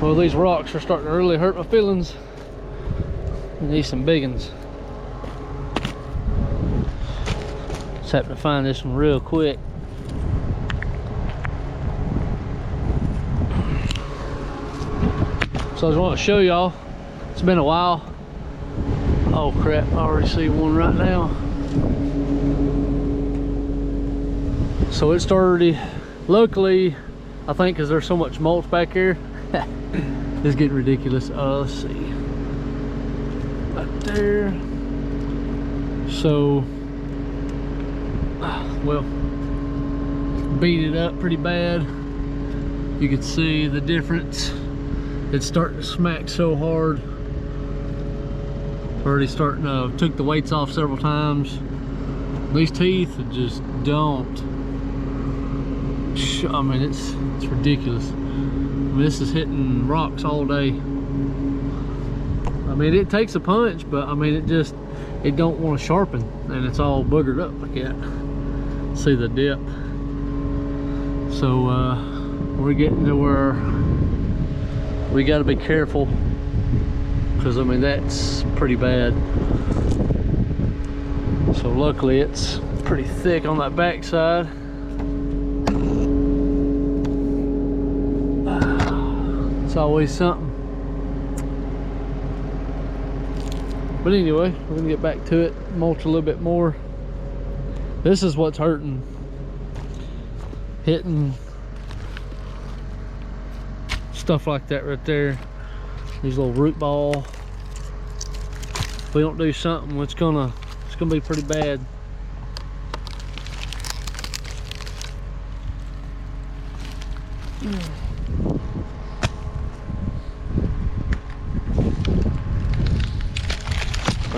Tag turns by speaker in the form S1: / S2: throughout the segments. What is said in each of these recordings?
S1: Well, these rocks are starting to really hurt my feelings. I need some big ones. Just happened to find this one real quick. So I just want to show y'all. It's been a while. Oh crap, I already see one right now. So it's already, luckily, I think because there's so much mulch back here, it's getting ridiculous. Let's see. Right there. So, well, beat it up pretty bad. You can see the difference. It's starting to smack so hard. Already starting to, took the weights off several times. These teeth just don't. I mean, it's ridiculous. I mean, this is hitting rocks all day. I mean, it takes a punch, but I mean, it don't want to sharpen, and it's all boogered up like that. See the dip. So we're getting to where we got to be careful, because I mean, that's pretty bad. So luckily it's pretty thick on that back side. It's always something. But anyway, we're gonna get back to it, mulch a little bit more. This is what's hurting. Hitting stuff like that right there. These little root ball. If we don't do something, it's gonna be pretty bad.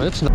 S1: It's not.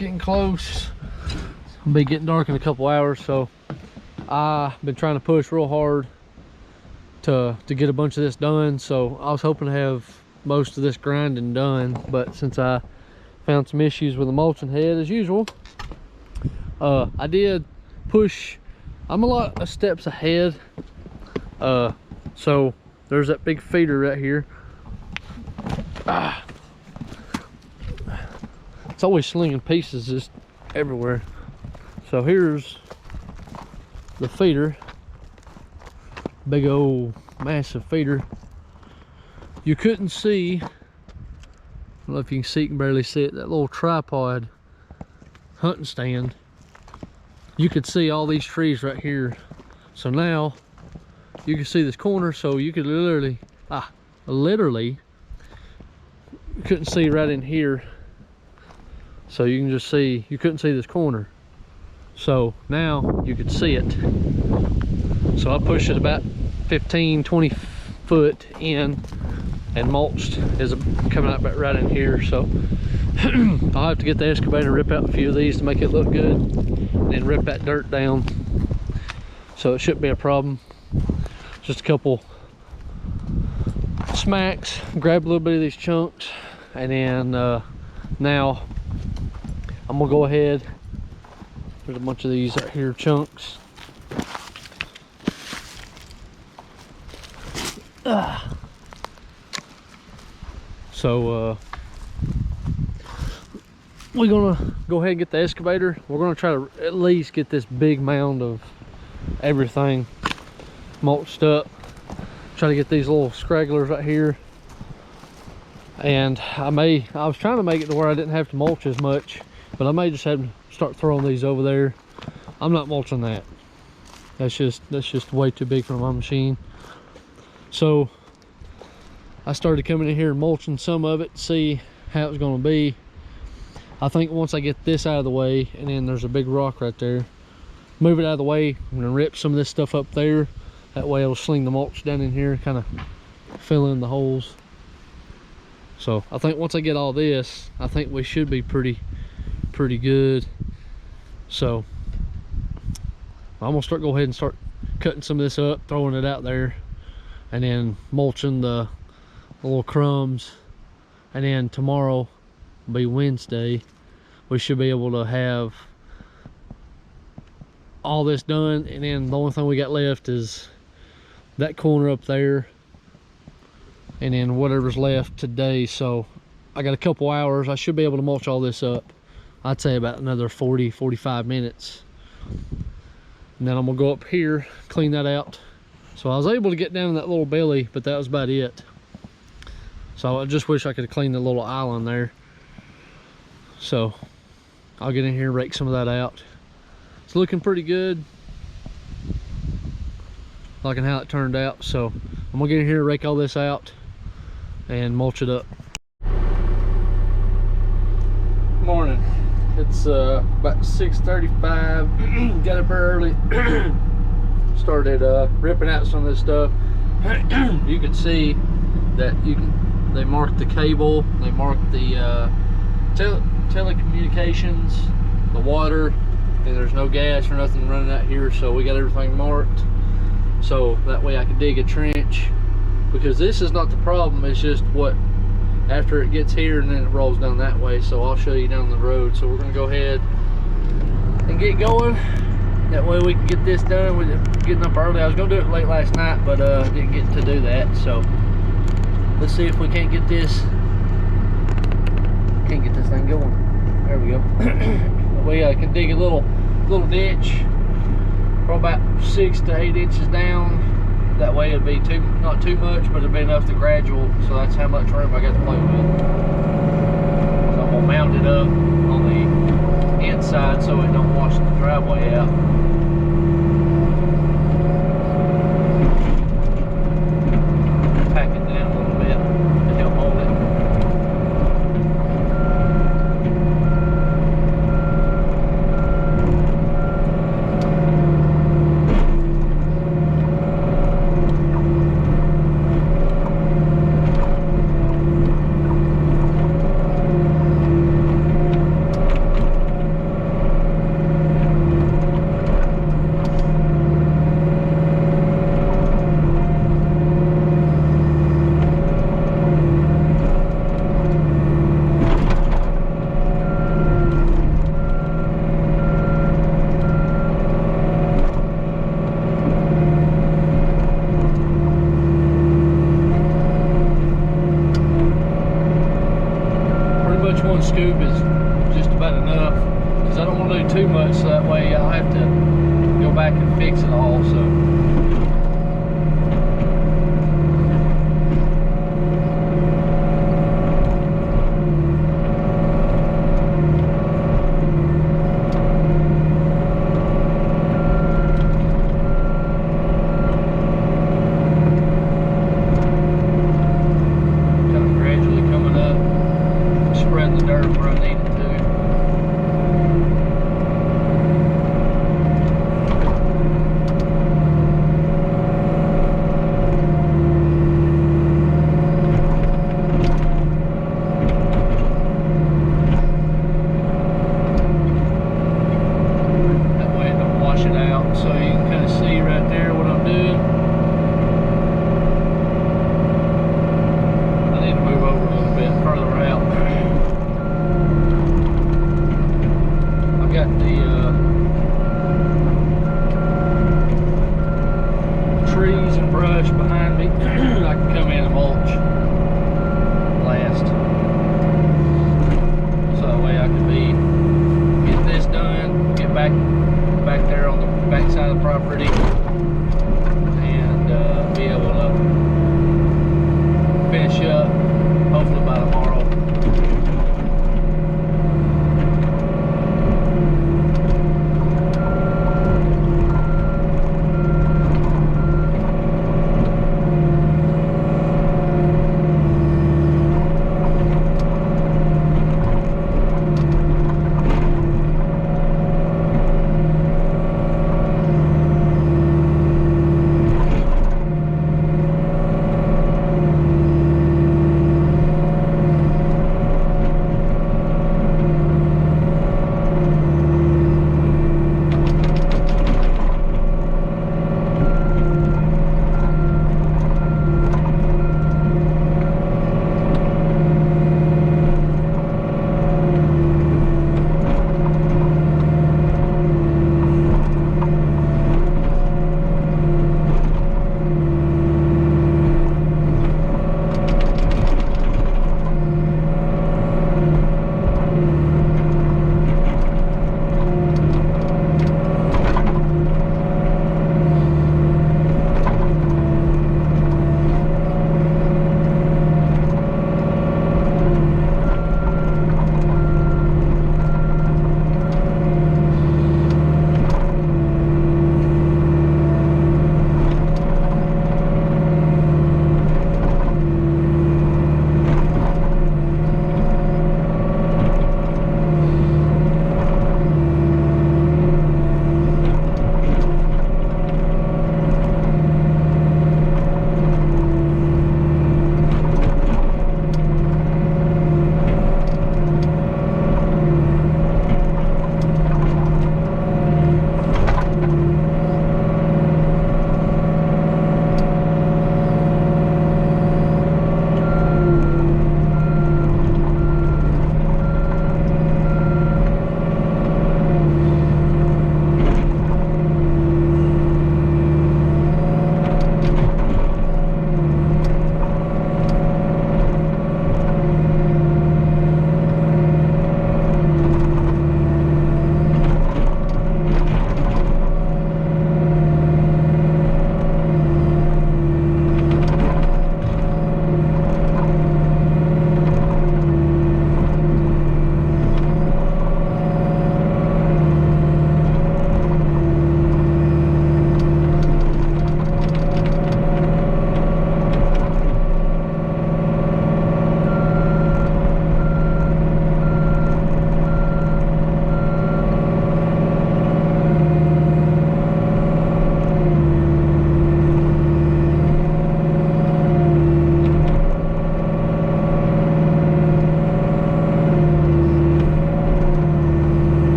S1: getting close. It'll be getting dark in a couple hours, so I've been trying to push real hard to get a bunch of this done. So I was hoping to have most of this grinding done, but since I found some issues with the mulching head as usual, I did push. I'm a lot of steps ahead. So there's that big feeder right here. It's always slinging pieces just everywhere. So here's the feeder, big old massive feeder. You couldn't see, I don't know if you can see, you can barely see it, that little tripod hunting stand. You could see all these trees right here. So now you can see this corner, so you could literally couldn't see right in here. So you can just see, you couldn't see this corner. So now you could see it. So I pushed it about 15-20 foot in and mulched is coming out about right in here. So I'll have to get the excavator and rip out a few of these to make it look good, and then rip that dirt down. So it shouldn't be a problem. Just a couple smacks, grab a little bit of these chunks, and then now I'm gonna go ahead. There's a bunch of these right here, chunks. So we're gonna go ahead and get the excavator. We're gonna try to at least get this big mound of everything mulched up. Try to get these little scragglers right here. And I was trying to make it to where I didn't have to mulch as much, but I may just have to start throwing these over there. I'm not mulching that. That's just way too big for my machine. So I started coming in here and mulching some of it to see how it was going to be. I think once I get this out of the way, and then there's a big rock right there, move it out of the way, I'm gonna rip some of this stuff up there. That way it'll sling the mulch down in here, kind of fill in the holes. So I think once I get all this, I think we should be pretty good. So I'm gonna go ahead and start cutting some of this up, throwing it out there, and then mulching the little crumbs. And then tomorrow will be Wednesday. We should be able to have all this done, and then the only thing we got left is that corner up there, and then whatever's left today. So I got a couple hours. I should be able to mulch all this up. I'd say about another 40-45 minutes, and then I'm gonna go up here, clean that out. So I was able to get down in that little belly, but that was about it. So I just wish I could have cleaned the little island there. So I'll get in here and rake some of that out. It's looking pretty good, liking how it turned out. So I'm gonna get in here, rake all this out, and mulch it up. Morning. It's about 6:35. Got up early. Started ripping out some of this stuff. You can see that they marked the cable, they marked the telecommunications, the water, and there's no gas or nothing running out here. So we got everything marked, so that way I can dig a trench, because this is not the problem, it's just what after it gets here and then it rolls down that way. So I'll show you down the road. So we're gonna go ahead and get going. That way we can get this done. We're getting up early. I was gonna do it late last night, but didn't get to do that. So let's see if we can't get this thing going. There we go. We can dig a little ditch, probably about 6 to 8 inches down. That way it'll be not too much, but it'll be enough to gradual. So that's how much room I got to play with. So I'm gonna mount it up on the inside so it don't wash the driveway out. Pack it down a little bit to help hold it. each one scoop is just about enough, because I don't want to do too much, so that way I'll have to go back and fix it all. So behind me, I can come in and mulch last. So that way I can get this done, get back there on the back side of the property, and be able to finish up hopefully by tomorrow.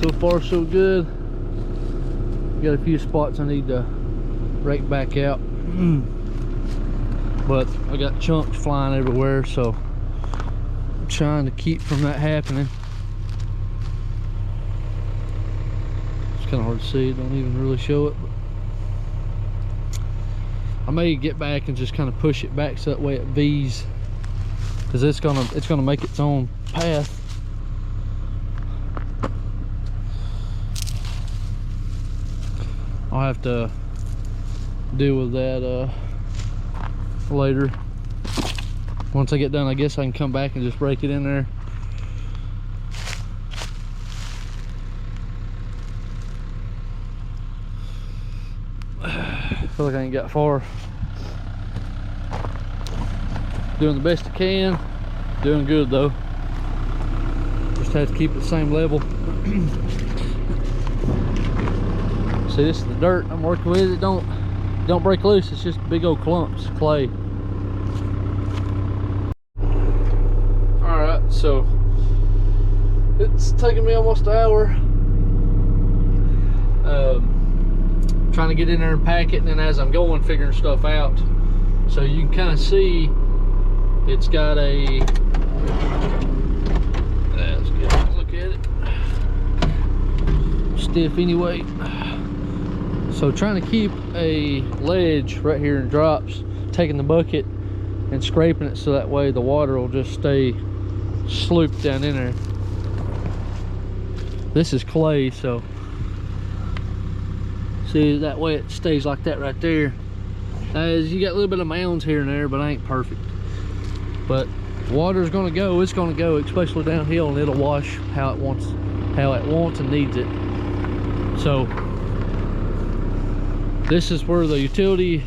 S1: So far so good. Got a few spots I need to rake back out. But I got chunks flying everywhere, so I'm trying to keep from that happening. It's kind of hard to see, don't even really show it, but I may get back and just kind of push it back so that way it V's, because it's gonna make its own path. I'll have to deal with that later. Once I get done, I guess I can come back and just break it in there. I feel like I ain't got far. Doing the best I can. Doing good though. Just have to keep it the same level. See, this is the dirt I'm working with. It don't break loose. It's just big old clumps of clay. All right, so it's taking me almost an hour. Trying to get in there and pack it, and then as I'm going, figuring stuff out. So you can kind of see it's got a. Let's get a look at it. Stiff anyway. So trying to keep a ledge right here in drops, taking the bucket and scraping it so that way the water will just stay slooped down in there. This is clay, so see, that way it stays like that right there. As you got a little bit of mounds here and there, but I ain't perfect. But water's gonna go, it's gonna go, especially downhill, and it'll wash how it wants and needs it. So this is where the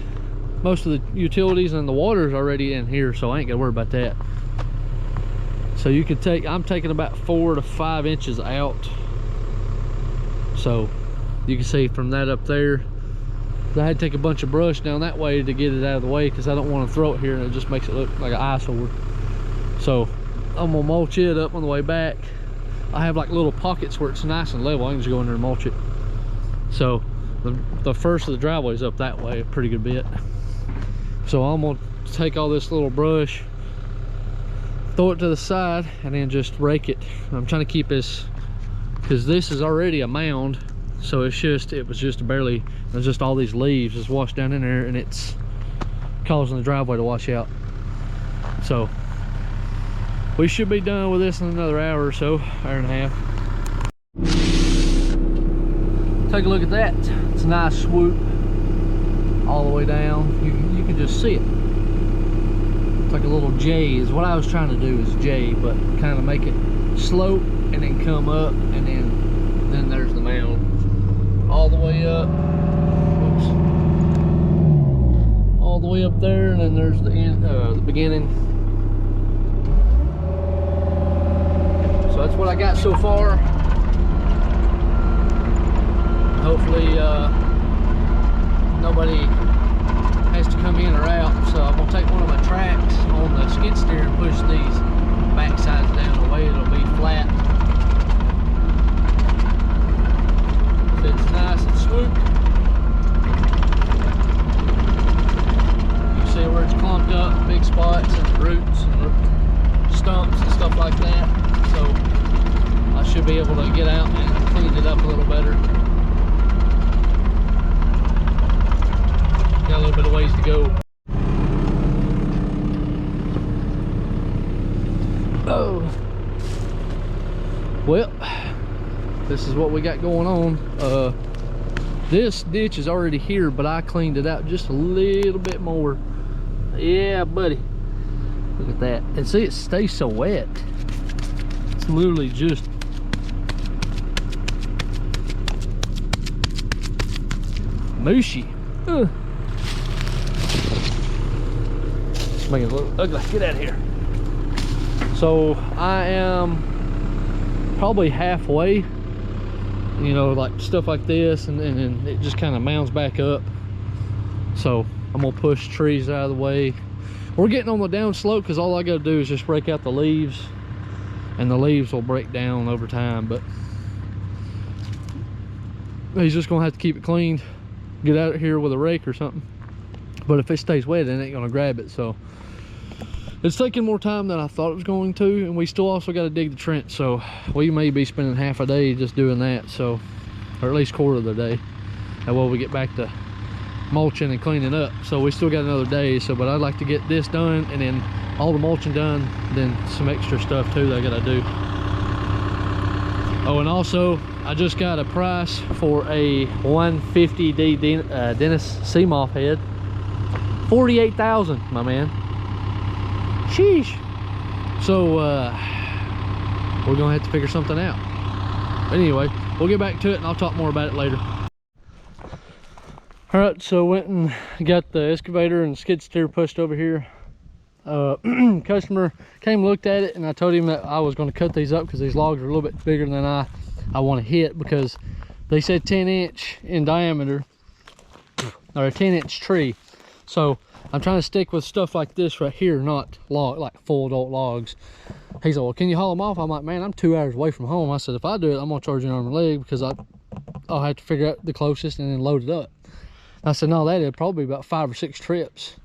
S1: most of the utilities and the water's already in here, so I ain't gotta worry about that. So you can I'm taking about 4 to 5 inches out. So you can see from that up there, I had to take a bunch of brush down that way to get it out of the way, because I don't want to throw it here and it just makes it look like an eyesore. So I'm gonna mulch it up on the way back. I have like little pockets where it's nice and level. I can just go in there and mulch it. So the first of the driveway's up that way a pretty good bit. So I'm gonna take all this little brush, throw it to the side, and then just rake it. I'm trying to keep this, because this is already a mound, so it was just barely, there's just all these leaves just washed down in there, and it's causing the driveway to wash out. So we should be done with this in another hour or so, hour and a half. Take a look at that. It's a nice swoop all the way down. You can just see it. It's like a little J is what I was trying to do, is J, but kind of make it slope and then come up, and then there's the mound all the way up. Oops. All the way up there, and then there's the end, the beginning. So that's what I got so far. Hopefully nobody has to come in or out. So I'm gonna take one of my tracks on the skid steer and push these back sides down the way it'll be flat. If it's nice and swooped, you see where it's clumped up, big spots and roots and stumps and stuff like that. So I should be able to get out and clean it up a little better. Got a little bit of ways to go. Oh, well, this is what we got going on. This ditch is already here, but I cleaned it out just a little bit more. Yeah, buddy, look at that. And see, it stays so wet. It's literally just mushy. Making it look ugly. Get out of here. So I am probably halfway, you know, like stuff like this, and it just kind of mounds back up. So I'm gonna push trees out of the way. We're getting on the down slope, because all I gotta do is just rake out the leaves and the leaves will break down over time. But he's just gonna have to keep it cleaned, get out of here with a rake or something. But if it stays wet, it ain't gonna grab it. So it's taking more time than I thought it was going to, and we still also got to dig the trench. So we may be spending half a day just doing that, so, or at least quarter of the day, and while we get back to mulching and cleaning up. So we still got another day. So, but I'd like to get this done, and then all the mulching done, then some extra stuff too that I gotta do. Oh, and also I just got a price for a 150D Dennis Seamoth head. 48,000, my man. Sheesh. So we're gonna have to figure something out. But anyway, we'll get back to it and I'll talk more about it later. All right, so went and got the excavator and skid steer pushed over here. Customer came, looked at it, and I told him that I was going to cut these up because these logs are a little bit bigger than I want to hit, because they said 10-inch in diameter, or a 10-inch tree. So I'm trying to stick with stuff like this right here, not like full adult logs. He said, well, can you haul them off? I'm like, man, I'm 2 hours away from home. I said, if I do it, I'm gonna charge you an arm and leg, because I'll have to figure out the closest and then load it up. I said, no, that'd probably be about 5 or 6 trips.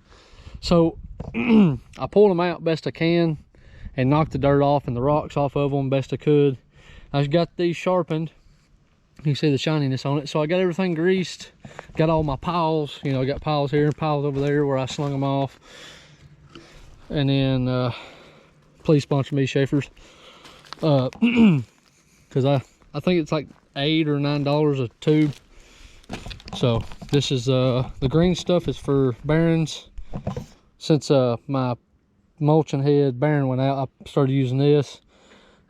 S1: So I pulled them out best I can and knocked the dirt off and the rocks off of them best I could. I got these sharpened. You can see the shininess on it. So I got everything greased, got all my piles, you know, I got piles here and piles over there where I slung them off. And then please sponsor me, Schaefer's, because I think it's like $8 or $9 a tube. So this is the green stuff is for bearings. Since my mulching head bearing went out, I started using this.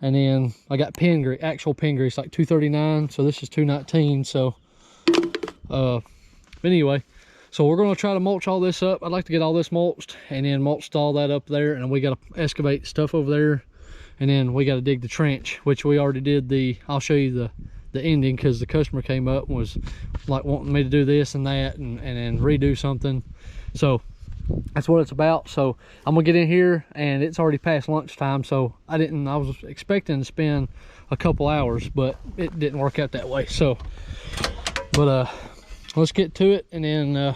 S1: And then I got pin grease, actual pin grease, like 239. So this is 219. So anyway, so we're going to try to mulch all this up. I'd like to get all this mulched and then mulched all that up there, and we got to excavate stuff over there, and then we got to dig the trench, which we already did. I'll show you the ending, because the customer came up and was like wanting me to do this and that and then redo something. So that's what it's about. So I'm gonna get in here, and it's already past lunchtime, so I was expecting to spend a couple hours, but it didn't work out that way. So but let's get to it, and then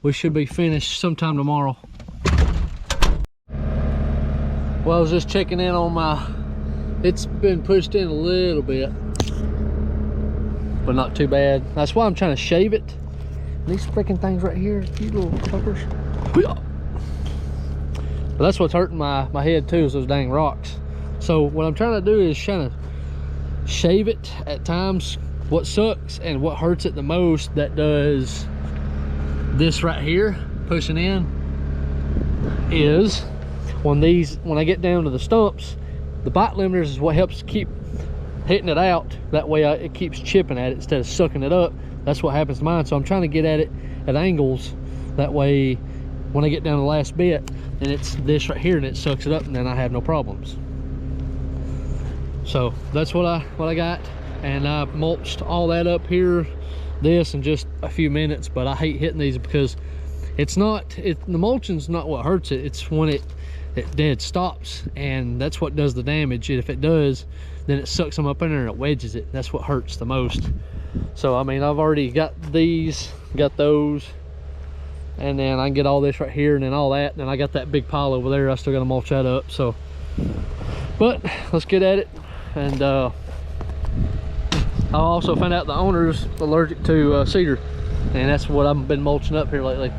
S1: we should be finished sometime tomorrow. Well, I was just checking in on it's been pushed in a little bit, but not too bad. That's why I'm trying to shave it. These freaking things right here, cute little fuckers. But that's what's hurting my head too, is those dang rocks. So what I'm trying to do is trying to shave it at times. What sucks and what hurts it the most, that does this right here, pushing in, is when I get down to the stumps, the bite limiters is what helps keep hitting it out. That way it keeps chipping at it instead of sucking it up. That's what happens to mine. So I'm trying to get at it at angles, that way when I get down to the last bit, and it's this right here, and it sucks it up, and then I have no problems. So that's what I got, and I mulched all that up here, this in just a few minutes. But I hate hitting these because the mulching's not what hurts it, it's when it dead stops, and that's what does the damage. And if it does, then it sucks them up in there and it wedges it. That's what hurts the most. So I mean, I've already got these, got those, and then I can get all this right here, and then all that, and then I got that big pile over there. I still gotta mulch that up. So, but let's get at it. And I also found out the owner's allergic to cedar, and that's what I've been mulching up here lately.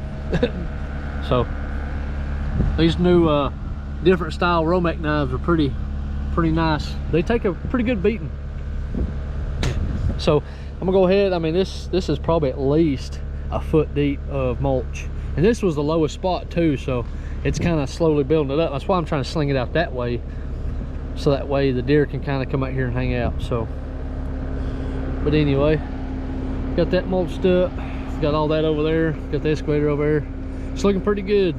S1: So these new different style Romex knives are pretty nice. They take a pretty good beating. So I'm gonna go ahead. I mean, this is probably at least a foot deep of mulch, and this was the lowest spot too, so it's kind of slowly building it up. That's why I'm trying to sling it out that way, so that way the deer can kind of come out here and hang out. So, but anyway, got that mulched up, got all that over there, got the excavator over there. It's looking pretty good.